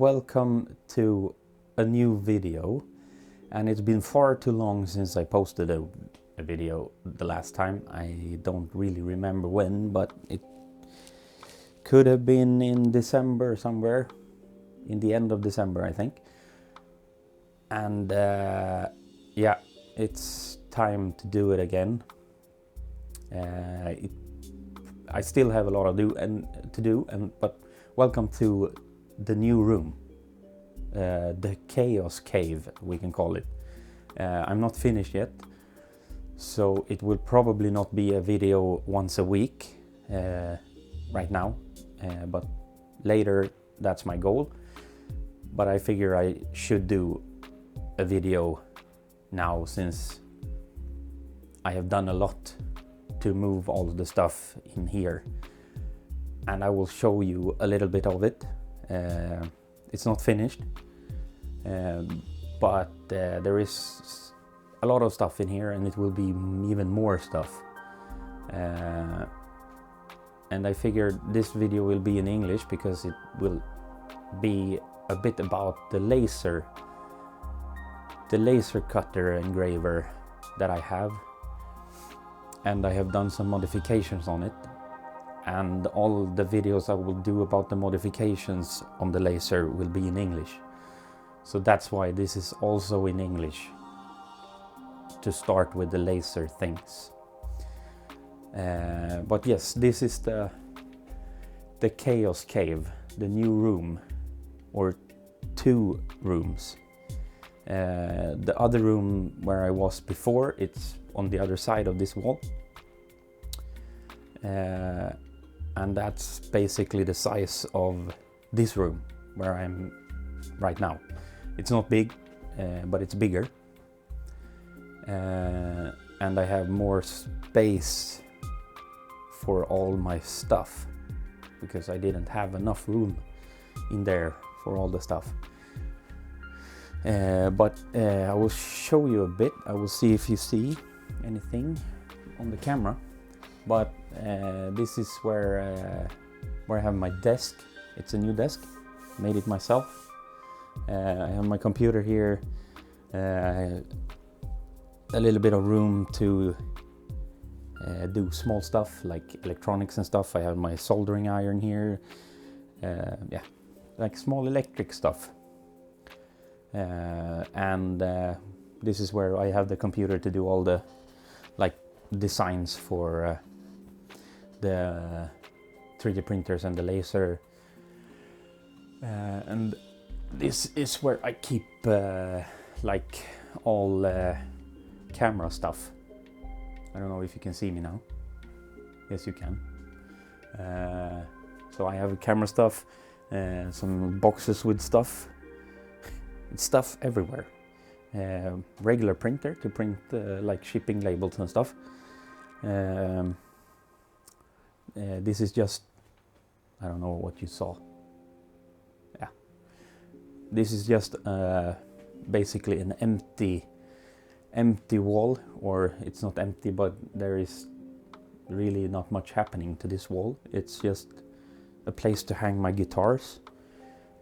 welcome to a new video. And it's been far too long since I posted a video the last time. I don't really remember when, but it could have been in December somewhere, in the end of December I think. And yeah, it's time to do it again. I still have a lot to do, but welcome to the new room, the chaos cave, we can call it. I'm not finished yet, so it will probably not be a video once a week right now, but later that's my goal. But I figure I should do a video now, since I have done a lot to move all of the stuff in here, and I will show you a little bit of it. It's not finished, but there is a lot of stuff in here, and it will be even more stuff. And I figured this video will be in English because it will be a bit about the laser cutter engraver that I have, and I have done some modifications on it, and all the videos I will do about the modifications on the laser will be in English. So that's why this is also in English, to start with the laser things. But yes, this is the chaos cave, the new room, or two rooms. The other room where I was before, it's on the other side of this wall, and that's basically the size of this room where I'm right now. It's not big, but it's bigger, and I have more space for all my stuff, because I didn't have enough room in there for all the stuff. But I will show you a bit. I will see if you see anything on the camera. But this is where I have my desk. It's a new desk, made it myself. I have my computer here, a little bit of room to do small stuff like electronics and stuff. I have my soldering iron here, yeah, like small electric stuff. And this is where I have the computer to do all the designs for the 3D printers and the laser, and this is where I keep all camera stuff. I don't know if you can see me now. Yes, you can. So I have camera stuff, some boxes with stuff. It's stuff everywhere. Regular printer to print like shipping labels and stuff. This is just, I don't know what you saw. Yeah, this is just basically an empty wall, or it's not empty, but there is really not much happening to this wall. It's just a place to hang my guitars.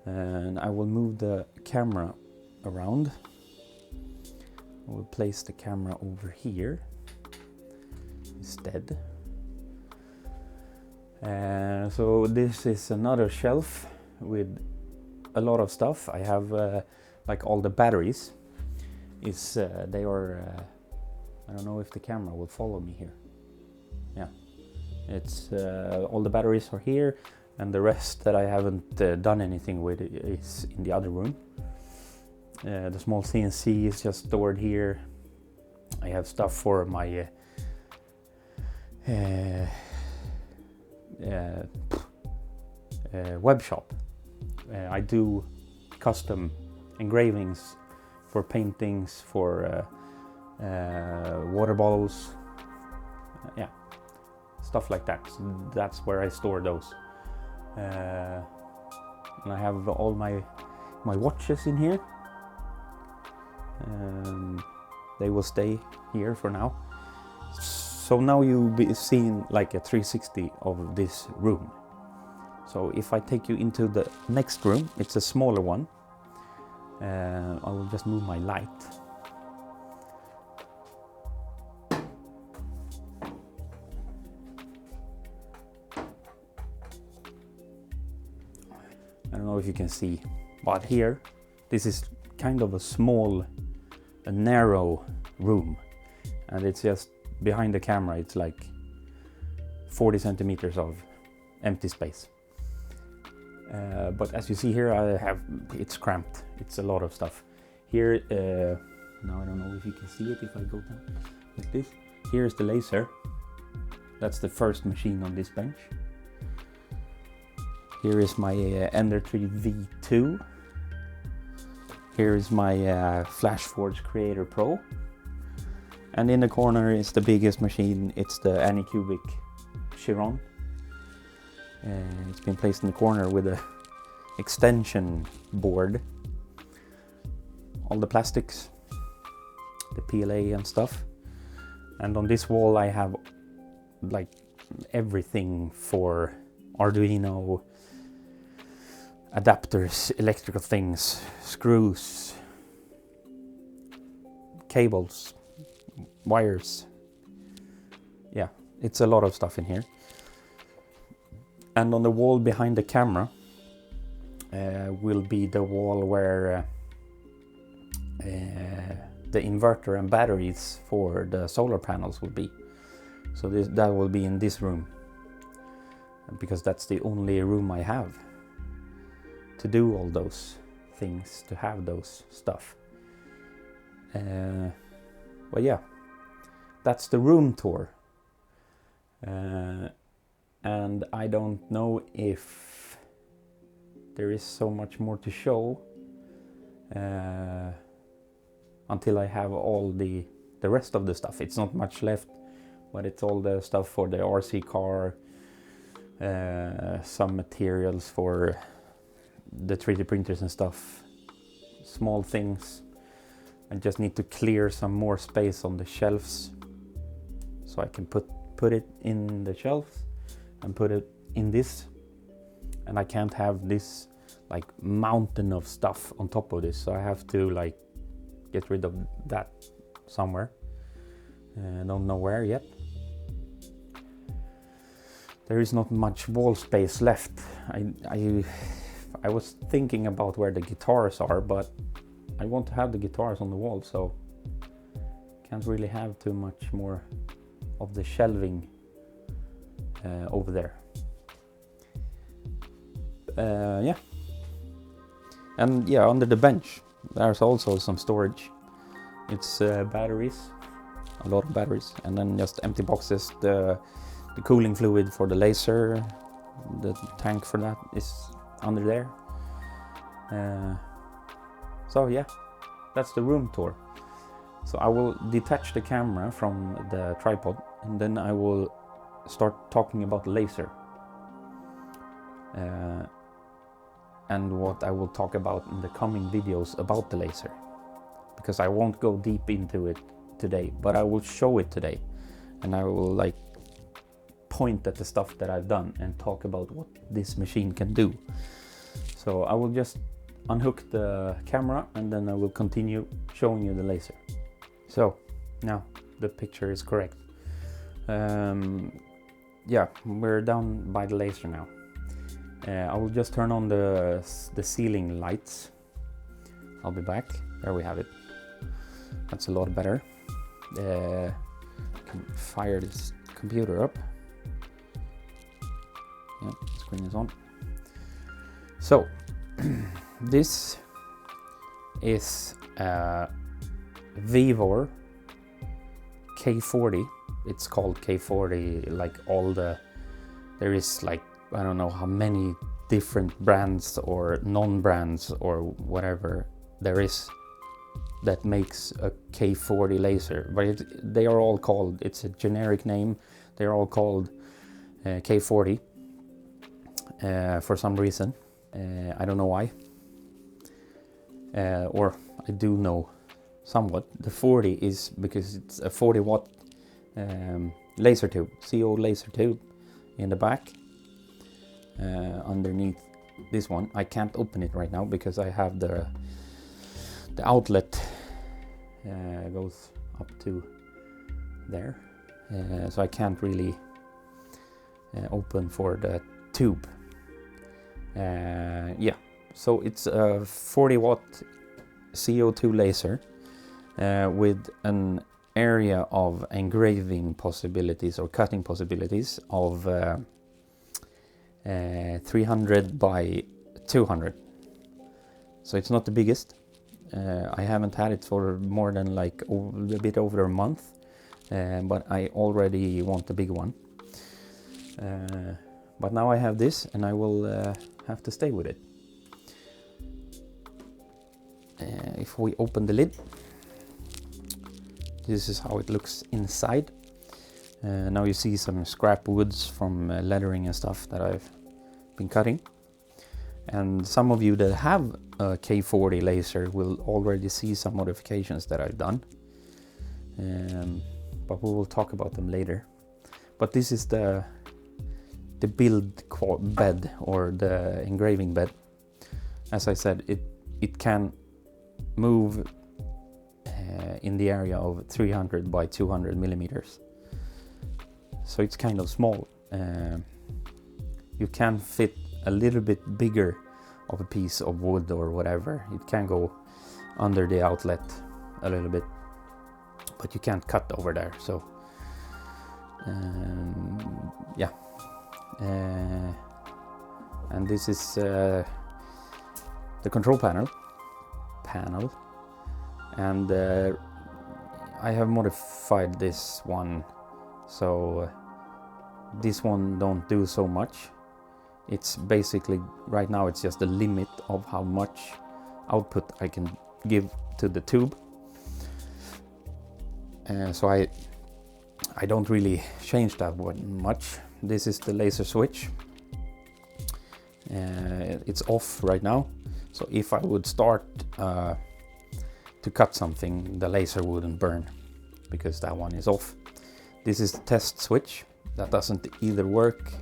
And I will move the camera around. I will place the camera over here instead. So this is another shelf with a lot of stuff. I have like all the batteries. They are I don't know if the camera will follow me here. Yeah, it's all the batteries are here, and the rest that I haven't done anything with is in the other room. The small CNC is just stored here. I have stuff for my web shop. I do custom engravings for paintings, for water bottles, yeah, stuff like that. So that's where I store those. And I have all my watches in here. They will stay here for now. So now you'll be seeing like a 360 of this room. So if I take you into the next room, it's a smaller one. I will just move my light. I don't know if you can see, but here, this is kind of a small, a narrow room. And it's just behind the camera, it's like 40 centimeters of empty space. But as you see here, it's cramped. It's a lot of stuff. Here, now I don't know if you can see it if I go down like this. Here's the laser. That's the first machine on this bench. Here is my Ender 3 V2. Here is my Flashforge Creator Pro. And in the corner is the biggest machine. It's the anycubic Chiron. It's been placed in the corner with a extension board. All the plastics, the PLA and stuff. And on this wall I have like everything for Arduino, adapters, electrical things, screws, cables, wires. Yeah, it's a lot of stuff in here. And on the wall behind the camera will be the wall where the inverter and batteries for the solar panels will be. So that will be in this room, because that's the only room I have to do all those things, to have those stuff. But yeah, that's the room tour. And I don't know if there is so much more to show until I have all the rest of the stuff. It's not much left, but it's all the stuff for the RC car, some materials for the 3D printers and stuff, small things. I just need to clear some more space on the shelves so I can put it in the shelves and put it in this. And I can't have this like mountain of stuff on top of this, so I have to like get rid of that somewhere. I don't know where yet. There is not much wall space left. I was thinking about where the guitars are, but I want to have the guitars on the wall, so can't really have too much more of the shelving over there. Yeah. And yeah, under the bench there's also some storage. It's batteries, a lot of batteries, and then just empty boxes. The cooling fluid for the laser, the tank for that is under there. So yeah, that's the room tour. So I will detach the camera from the tripod, and then I will start talking about the laser. And what I will talk about in the coming videos about the laser, because I won't go deep into it today, but I will show it today, and I will like point at the stuff that I've done and talk about what this machine can do. So I will just unhook the camera and then I will continue showing you the laser. So now the picture is correct. Yeah, we're down by the laser now. I will just turn on the ceiling lights. I'll be back. There we have it. That's a lot better. I can fire this computer up. Yep, screen is on. So this is a vevor K40. It's called K40, like there is like, I don't know how many different brands or non-brands or whatever there is that makes a K40 laser, but they are all called, it's a generic name, they're all called K40 for some reason. I don't know why, or I do know somewhat. The 40 is because it's a 40 watt laser tube, CO laser tube in the back. underneath this one. I can't open it right now because I have the outlet goes up to there, so I can't really open for the tube. Yeah, so it's a 40 watt CO2 laser with an area of engraving possibilities or cutting possibilities of 300 by 200. So it's not the biggest. I haven't had it for more than like a bit over a month, but I already want a big one. But now I have this, and I will have to stay with it. If we open the lid, this is how it looks inside. Now you see some scrap woods from lettering and stuff that I've been cutting. And some of you that have a K40 laser will already see some modifications that I've done. But we will talk about them later. But this is the build bed, or the engraving bed. As I said, it can move in the area of 300 by 200 millimeters. So it's kind of small. You can fit a little bit bigger of a piece of wood or whatever. It can go under the outlet a little bit, but you can't cut over there. So yeah, and this is the control panel, and I have modified this one, so this one don't do so much. It's basically, right now it's just the limit of how much output I can give to the tube. So I don't really change that one much. This is the laser switch. It's off right now. So if I would start to cut something, the laser wouldn't burn because that one is off. This is the test switch. That doesn't either work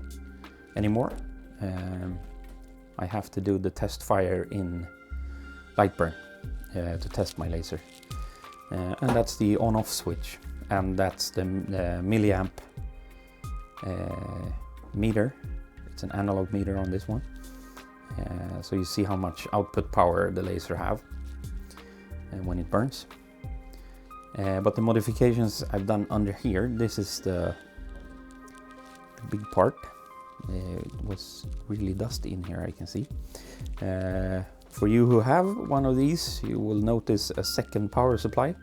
anymore. I have to do the test fire in Lightburn to test my laser. And that's the on-off switch. And that's the milliamp meter. It's an analog meter on this one. So you see how much output power the laser have when it burns. But the modifications I've done under here, this is the big part. It was really dusty in here, I can see. For you who have one of these, you will notice a second power supply.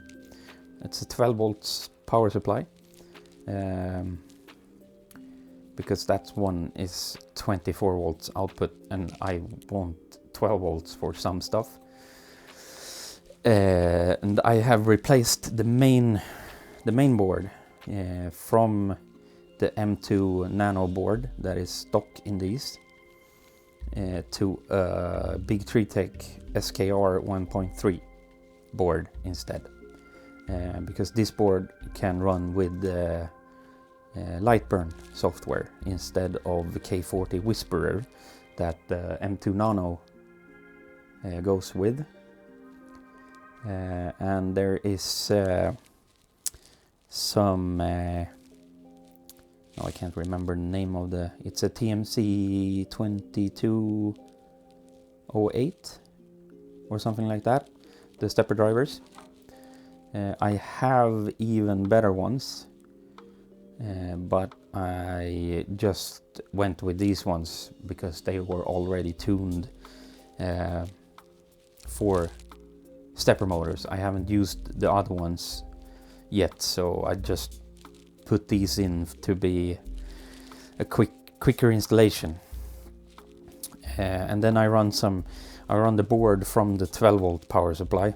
It's a 12 volts power supply, because that one is 24 volts output, and I want 12 volts for some stuff. And I have replaced the main board from the M2 Nano board that is stock in these to a Bigtreetech SKR 1.3 board instead, because this board can run with Lightburn software instead of the K40 Whisperer that the M2 Nano goes with. And there is some I can't remember the name of it's a TMC 2208 or something like that, the stepper drivers. I have even better ones, but I just went with these ones because they were already tuned for stepper motors. I haven't used the other ones yet, so I just put these in to be a quicker installation. And then I run the board from the 12 volt power supply,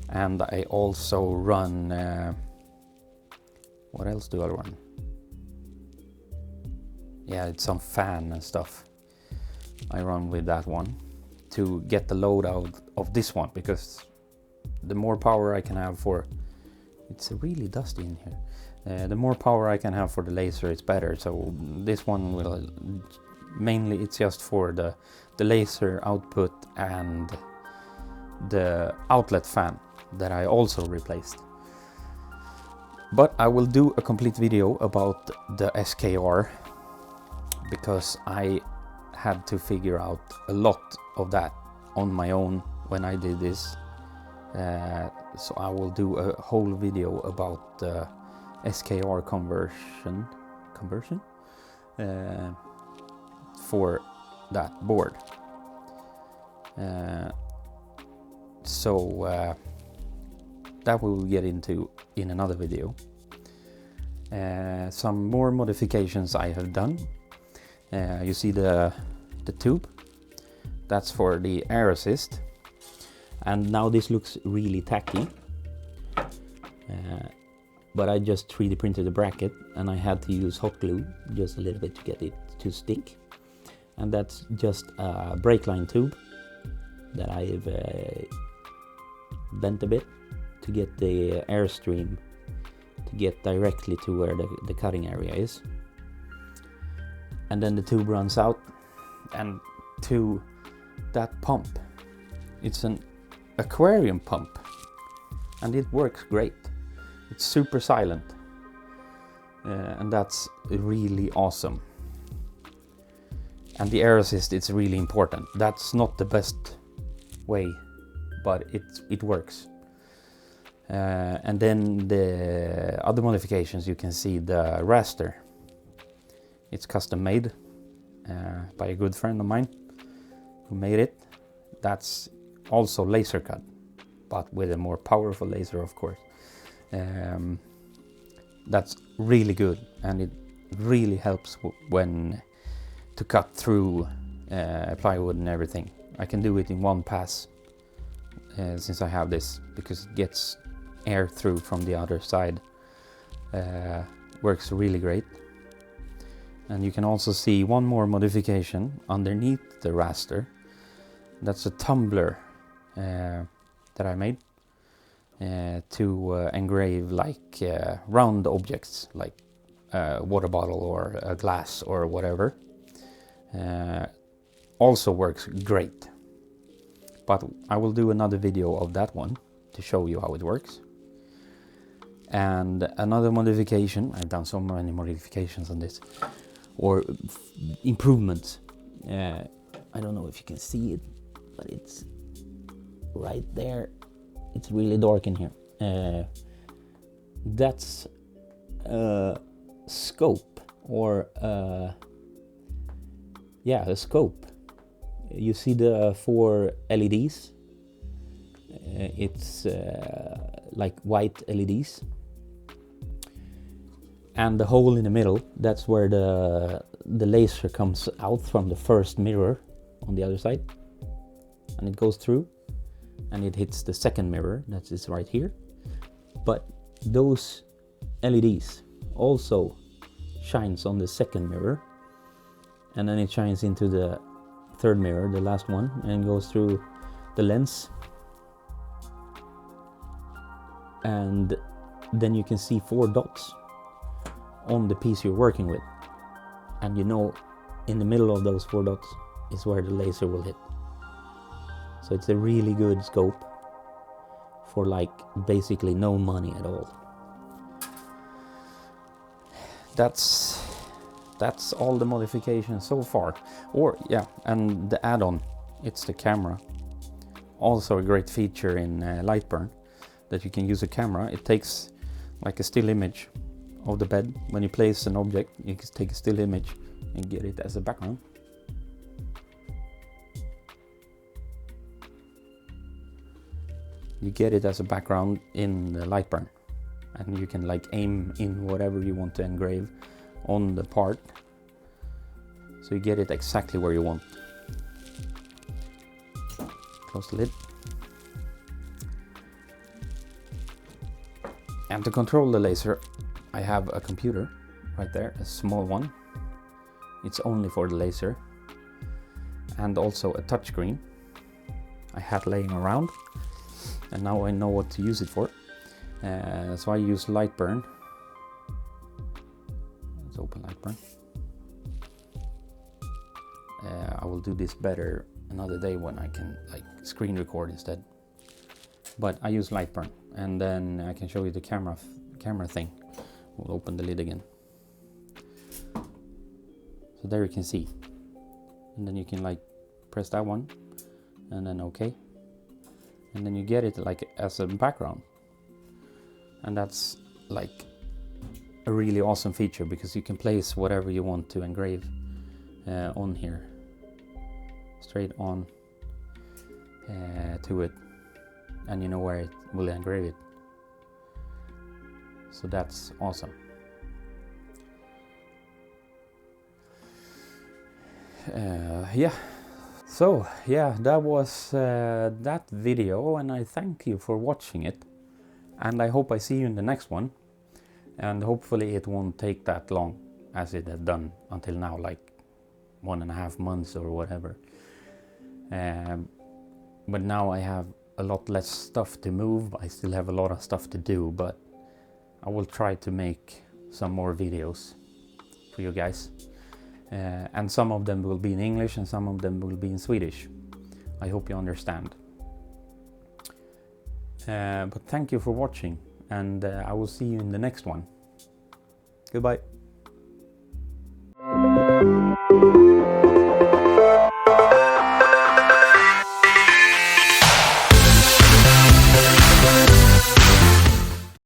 and I also run what else do I run? Yeah, it's some fan and stuff. I run with that one to get the load out of this one, because the more power I can have for, it's really dusty in here. The more power I can have for the laser, it's better. So this one will Mainly it's just for the laser output and the outlet fan that I also replaced. But I will do a complete video about the SKR because I had to figure out a lot of that on my own when I did this. So I will do a whole video about the SKR conversion for that board. That we will get into in another video. Some more modifications I have done. You see the tube, that's for the air assist, and now this looks really tacky, but I just 3D printed the bracket and I had to use hot glue just a little bit to get it to stick, and that's just a brake line tube that I've bent a bit to get the airstream to get directly to where the cutting area is. And then the tube runs out and to that pump. It's an aquarium pump and it works great. It's super silent and that's really awesome. And the air assist, it's really important. That's not the best way, but it works. And then the other modifications, you can see the raster. It's custom made by a good friend of mine who made it. That's also laser cut, but with a more powerful laser, of course. That's really good, and it really helps when to cut through plywood and everything. I can do it in one pass since I have this, because it gets air through from the other side. Works really great. And you can also see one more modification underneath the raster. That's a tumbler that I made to engrave like round objects, like a water bottle or a glass or whatever. Also works great. But I will do another video of that one to show you how it works. And another modification, I've done so many modifications on this, or improvements. I don't know if you can see it, but it's right there. It's really dark in here. That's a scope, or a scope. You see the 4 LEDs. It's like white LEDs. And the hole in the middle, that's where the laser comes out from the first mirror on the other side. And it goes through and it hits the second mirror, that is right here. But those LEDs also shines on the second mirror, and then it shines into the third mirror, the last one, and goes through the lens. And then you can see 4 dots on the piece you're working with, and you know in the middle of those 4 dots is where the laser will hit. So it's a really good scope for like basically no money at all. That's all the modifications so far. Or yeah, and the add-on, it's the camera. Also a great feature in Lightburn, that you can use a camera. It takes like a still image of the bed. When you place an object, you can take a still image and get it as a background. You get it as a background in the Lightburn, and you can like aim in whatever you want to engrave on the part, so you get it exactly where you want. Close the lid. And to control the laser, I have a computer right there, a small one. It's only for the laser. And also a touchscreen I had laying around, and now I know what to use it for. So I use Lightburn. Let's open Lightburn. I will do this better another day when I can like screen record instead. But I use Lightburn, and then I can show you the camera thing. We'll open the lid again. So there you can see, and then you can like press that one, and then OK, and then you get it like as a background, and that's like a really awesome feature because you can place whatever you want to engrave on here, straight on to it, and you know where it will engrave it. So that's awesome. Yeah, so yeah, that was that video, and I thank you for watching it, and I hope I see you in the next one, and hopefully it won't take that long as it has done until now, like 1.5 months or whatever. But now I have a lot less stuff to move. I still have a lot of stuff to do, but I will try to make some more videos for you guys. And some of them will be in English and some of them will be in Swedish. I hope you understand. But thank you for watching, and I will see you in the next one. Goodbye.